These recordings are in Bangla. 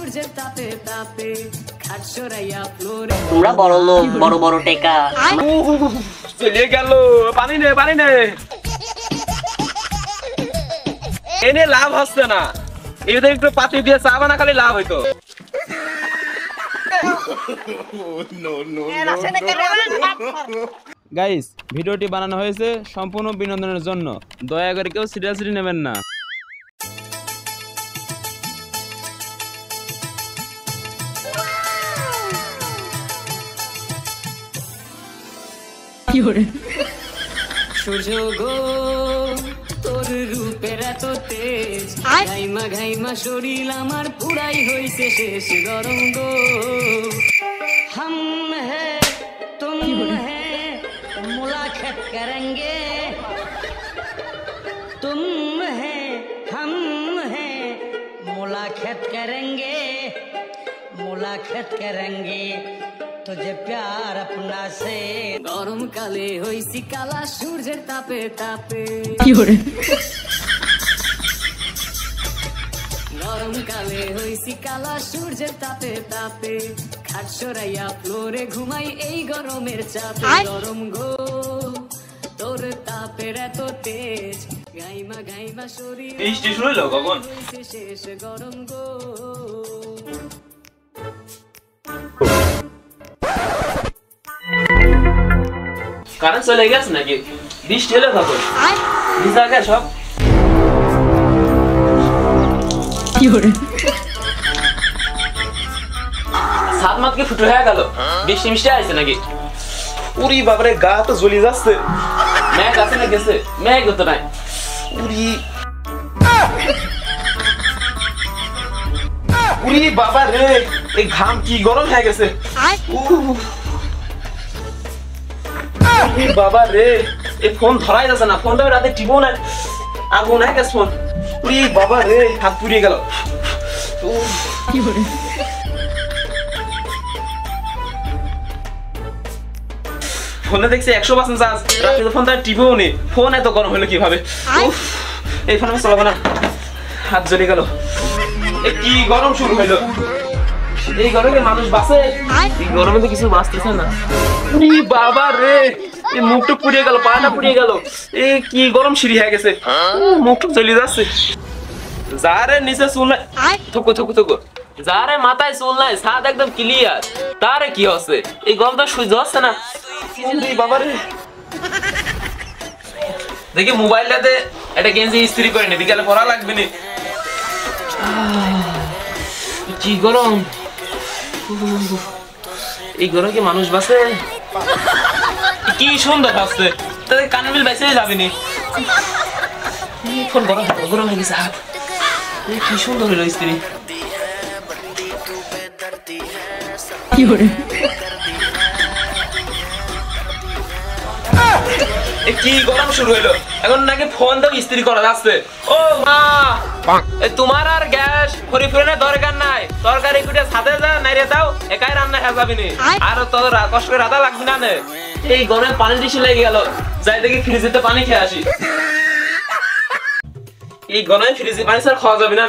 সূর্যের তাপে তাপে খাট সরাইয়া ফ্লোরে তোমরা বড় লোক, বড় বড় টেকা। চলে গেল। পানি নে, পানি নে। এনে লাভ হচ্ছে না। এদের একটু পাতি দিয়ে চা বানা খালি লাভ হইতো। গাইস, ভিডিওটি বানানো হয়েছে সম্পূর্ণ বিনোদনের জন্য। দয়া করে কেউ সিরিয়াসলি নেবেন না। সূর্য গো তোর রূপের এত তেজ, ঘাইমা ঘাইমা শরীর আমার পুরাই হইছে শেষ। গরম গো हम है तुम है मुलाकात करेंगे, तुम है हम है मुलाकात करेंगे, मुलाकात करेंगे तुझे प्यार अपना से। गरम काले হইছি কালা সূর্যের তাপে তাপে। গরম কালে হইছি কালা সূর্যের তাপে তাপে খাট সরাইয়া ফ্লোরে ঘুমাই এই গরমের চাপে। গরম গো তোর তাপের এত তেজ, গাইমা গাইমা শরীর স্টেশন হইলো কখন? শেষ। গরম গো কারেন্ট চলে গেছে নাকি? বৃষ্টি হলে কখন? ভিজা গে সব। সাত মাতকে ফুটো হয়ে গেল। বৃষ্টি মিষ্টি আসছে নাকি? উরি বাবারে, গা তো জ্বলি যাচ্ছে। মেঘ আছে না গেছে? মেঘ তো নাই। উরি উরি বাবা রে, এই ঘাম কি গরম হয়ে গেছে। বাবা রে, এই ফোন ধরাই যাচ্ছে না। ফোনটা রাতে টিপো না, আগুন হয়ে গেছে ফোন। উরি বাবা রে, হাত পুড়িয়ে গেল। ফোনে দেখছি 100% চার্জ। রাতে তো ফোনটা টিপেও নেই। ফোন এত গরম হলো কিভাবে? এই ফোন আমি চালাবো না, হাত জ্বলে গেল। কি গরম শুরু হইলো। এই গরমে মানুষ বাঁচে? এই গরমে তো কিছু বাঁচতেছে না। উরি বাবা রে, এই মুখটা পুড়িয়ে গেল, পাটা পুড়িয়ে গেল। এই কি গরম সিঁড়ি হয়ে গেছে। মুখটা জ্বলে যাচ্ছে। যারে নিচে চুল নাই, থুকো থুকো থুকো, যারে মাথায় চুল নাই, ছাদ একদম ক্লিয়ার, তারে কি হচ্ছে? এই গরমটা সহ্য হচ্ছে না। বাবা রে, দেখি মোবাইলটাতে একটা গেঞ্জি ইস্ত্রি করে নি, বিকালে পড়া লাগবে না। কি গরম। এই গরমে কি মানুষ বাঁচে? কি সুন্দর আসছে, তাদের কানের বিল বেঁচে যাবিনি। ফোন গরম গরম হয়ে গেছে হাত। কি সুন্দর হইল স্ত্রী। কি গরম শুরু হইলো। এখন নাকি ফোন দাও ইস্ত্রি করা যাচ্ছে। ও মা, তোমার আর গ্যাস পরিপূরণের দরকার নাই। তরকারি কুটে ছাদে যা নাইরে দাও, একাই রান্না হয়ে যাবি নি। আর তো কষ্ট করে রাধা লাগবে না। এই গরমে পানি ডিসি লেগে গেল, যাই দেখি ফ্রিজেতে পানি খেয়ে আসি। এই গরমে ফ্রিজে পানি ছাড়া খাওয়া যাবে না।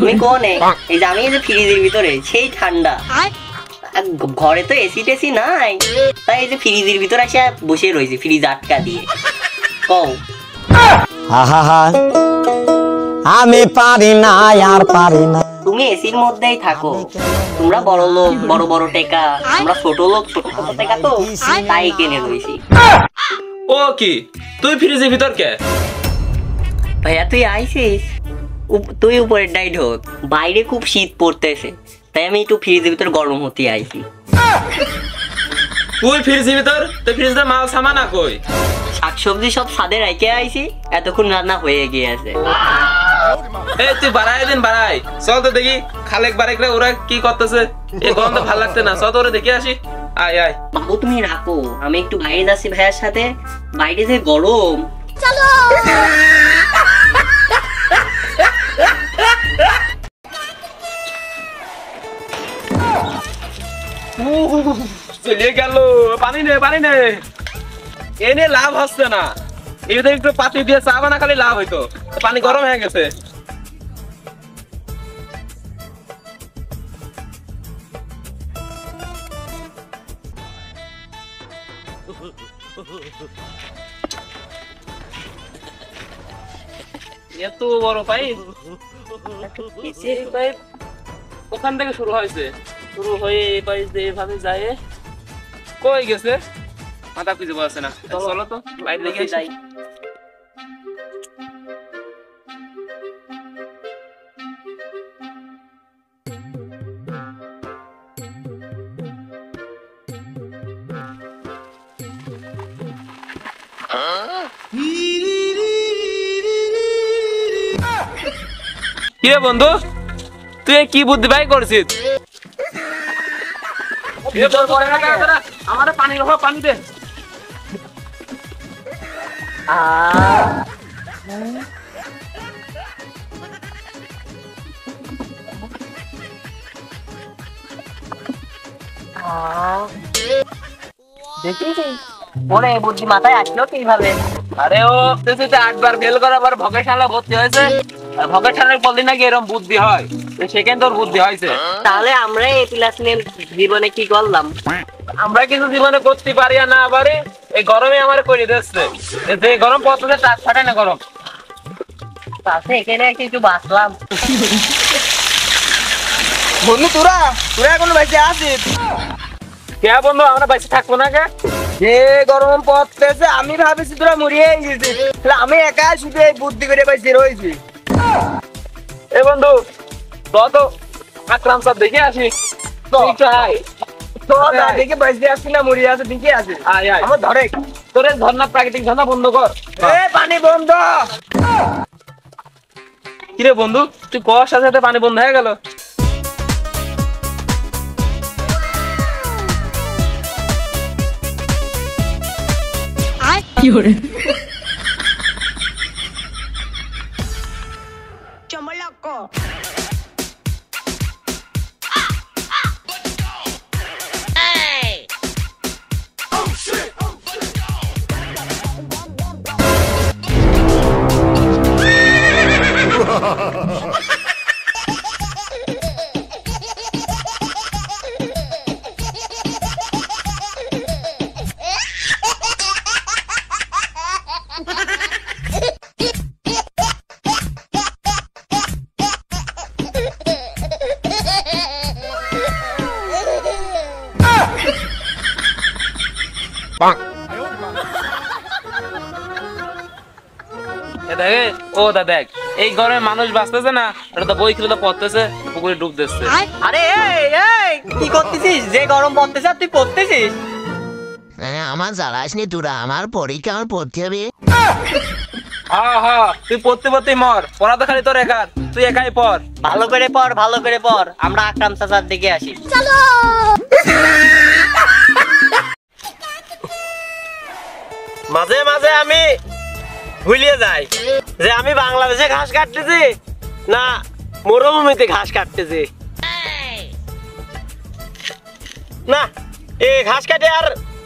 তুমি কোনে? এই যে আমি এই যে ফ্রিজের ভিতরে, সেই ঠান্ডা। ঘরে তো এসি টেসি নাই, তাই এই যে ফ্রিজের ভিতরে এসে বসে রয়েছে, ফ্রিজ আটকা দিয়ে। কও আমি পারি না, আর পারি না। তুমি এসির মধ্যেই থাকো। তোমরা বড় লোক, বড় বড় টেকা, আমরা ছোট লোক, ছোট ছোট টেকা, তো তাই কিনে রয়েছি। ও কি, তুই ফ্রিজের ভিতর কে? ভাইয়া তুই আইছিস? তুই উপরের ডাই ঢোক, বাইরে খুব শীত পড়তেছে, তাই আমি একটু ফ্রিজের ভিতর গরম হতে আইছি। তুই ফ্রিজের ভিতর? তুই ফ্রিজে মাল সামান না কই? শাকসবজি সব ছাদে রাইখে আইছি, এতক্ষণ রান্না হয়ে গিয়েছে। এই তুই বাড়াই দিন, বাড়াই। চল তো দেখি খালেক বারেকরা ওরা কি করতেছে। এই গরম তো ভালো লাগছে না, চল তো ওরা দেখে আসি। আয় আয় বাবু তুমি রাখো, আমি একটু বাইরে যাচ্ছি ভাইয়ার সাথে। বাইরে যে গরম। চলো। চলে গেল। পানি নে, পানি নে। এনে লাভ হচ্ছে না। এদের একটু পাতি দিয়ে চা বানা খালি লাভ হইতো। পানি গরম হয়ে গেছে। এত বড় পাইপ, পাইপ ওখান থেকে শুরু হয়েছে, শুরু হয়ে এই পাইপ দিয়ে এভাবে যায় কই গেছে মাথা খুঁজে পাচ্ছে না। চলো তো বাইরে দেখে যাই। কিরে বন্ধু, তুই কি বুদ্ধি বাই করছিস? আমার পানি রহ, পানি দে। দেখেছি ওরে বুদ্ধি মাথায় আসলো কিভাবে? আরে ও 8বার ফেল করার পর ভকেশনালে ভর্তি হয়েছে, আর ভকেশনালে বললি নাকি এরকম বুদ্ধি হয়, সেখানে তোর বুদ্ধি হয়েছে। তাহলে আমরা এই ক্লাস নিয়ে জীবনে কি করলাম? আমরা কিছু জীবনে করতে পারি আর না পারি, এই গরমে আমার করে দিচ্ছে। যে গরম পড়তেছে তার ফাটে না গরম। তাতে এখানে কিছু বাঁচলাম। বন্ধু তোরা এখনো বেঁচে আছিস? কে বন্ধু, আমরা বেঁচে থাকবো না কে? যে গরম পড়তেছে আমি ভাবেছি তোরা মরিয়ে গেছিস, আমি একা শুধু এই বুদ্ধি করে বেঁচে রয়েছি। এ বন্ধু তো আকরাম স্যার দেখে আসি। দেখে বেঁচে আসছি না মরিয়ে আছে দেখে আছে। আমার ধরে তোর ঝর্ণা, প্রাকৃতিক ঝর্ণা বন্ধ কর। পানি বন্ধ। কিরে বন্ধু, তুই কর সাথে সাথে পানি বন্ধ হয়ে গেল? দেখ এই গরমে মানুষ বাঁচতেছে না, এটা তো বই খুলে পড়তেছে, পুকুরে ডুব দিচ্ছে। আরে এই কি করতেছিস? যে গরম পড়তেছে আর তুই পড়তেছিস? আমার জ্বালাস নি তোরা, আমার পরীক্ষা আমার পড়তে হবে। তুই পড়তে পড়তে মর, পড়া তো খালি তোর একার, তুই একাই পড়। ভালো করে পড়, ভালো করে পড়। আমরা আকরাম চাচার দিকে আসি। মাঝে মাঝে আমি ভুলিয়ে যাই যে আমি বাংলাদেশে ঘাস কাটতেছি না মরুভূমিতে ঘাস কাটতেছি। না এই ঘাস কাটে আর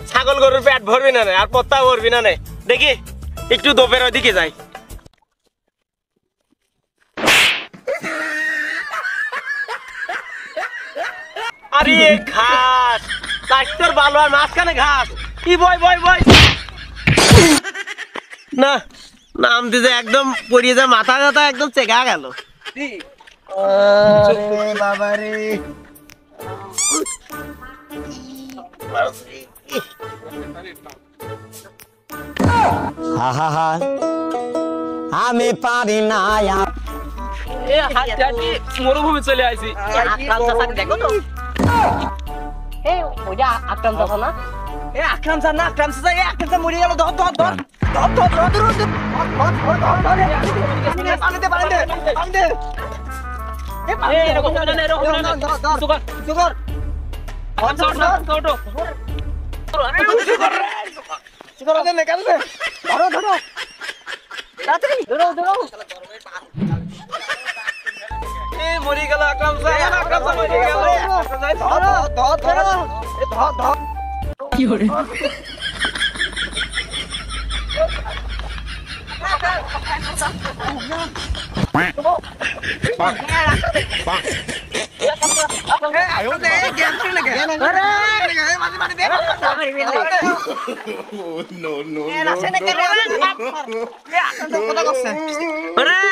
ছাগল গরুর পেট ভরবি না, আর পত্তা ভরবি না। দেখি একটু দোপের ওদিকে যাই। আরে ঘাস চারটোর ভালো আর মাঝখানে ঘাস। কি বই বই বই না নামতে যে একদম পড়িয়ে যায়, মাথা ব্যথা একদম চেগা গেল। বাবারে আমি পারি না আর। মরুভূমি চলে আসি। আকরাম চাচাকে দেখো তো। এই ওইটা আকরাম চাচা না? আকরাম স্যার না, আকরাম স্যার আকরাম স্যার মরে গেল। ধর ধর ধর ধর ধর ধর ধর পানিতে পানিতে পানিতে এরকম না, এরকম না, সুগার সুগার ধরো ধরো তাড়াতাড়ি ধরো ধরো। মরে গেল আকরাম স্যার, আকরাম স্যার মরে গেল। ধরো ধর ধরো ধর ধর। কি হরে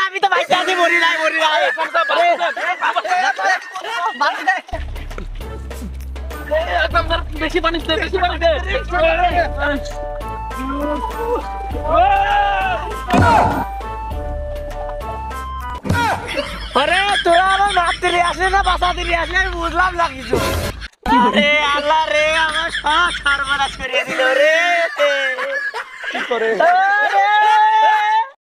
আমি তো বাইতে আছি মরি নাই বেশি পানি দে আরে তোরা আমার মাপ দিলে আসলে না বাসা দিলে আসলে আমি বুঝলাম না কিছু আরে আল্লাহ রে আমার সব সর্বনাশ করিয়ে দিল রে কি করে